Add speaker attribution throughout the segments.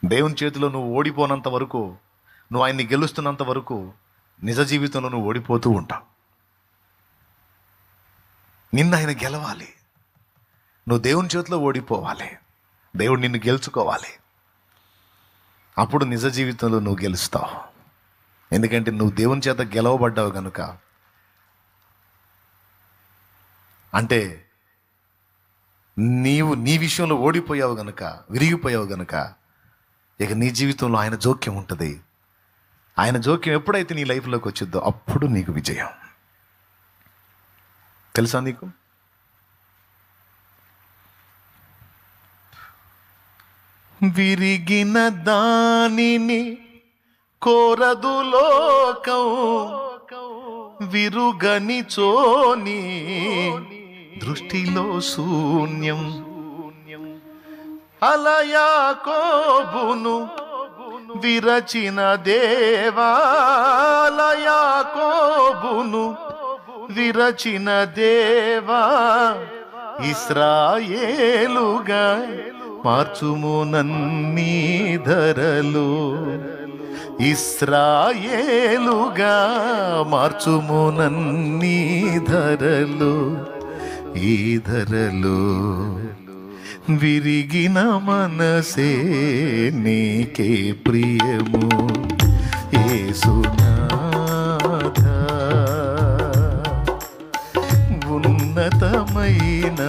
Speaker 1: దేవుని చేతిలో నువ్వు ఓడిపోనంత వరకు, నువ్వు ఆయన్ని గెలుస్తున్నంత వరకు నిజ జీవితంలో నువ్వు ఓడిపోతూ ఉంటావు. నిన్ను ఆయన గెలవాలి, నువ్వు దేవుని చేతిలో ఓడిపోవాలి, దేవుడు నిన్ను గెలుచుకోవాలి. అప్పుడు నిజ జీవితంలో నువ్వు గెలుస్తావు. ఎందుకంటే నువ్వు దేవుని చేత గెలవబడ్డావు కనుక. అంటే నీ విషయంలో ఓడిపోయావు గనుక, విరిగిపోయావు గనుక ఇక నీ జీవితంలో ఆయన జోక్యం ఉంటుంది. ఆయన జోక్యం ఎప్పుడైతే నీ లైఫ్లోకి వచ్చిద్దో అప్పుడు నీకు విజయం. తెలుసా నీకు? విరిగిన దానిని కోరదు లోకం, విరుగని చోని దృష్టిలో శూన్యం. అలయాకోబును విరచిన దేవాలయాకోబును విరచిన దేవా, ఇశ్రాయేలుగా మార్చుము నన్నీ ధరలు, ఇశ్రాయేలుగా మార్చుము నన్నీ ధరలు. ఈ ధరలు విరిగిన మనసే నీకే ప్రియము. యేసునాథా, ఉన్నతమైన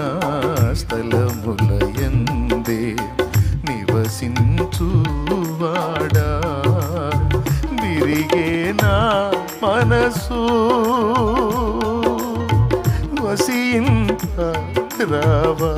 Speaker 1: స్థలములయందే నివసించువాడా, విరిగేనా మనసు వసింత రావా.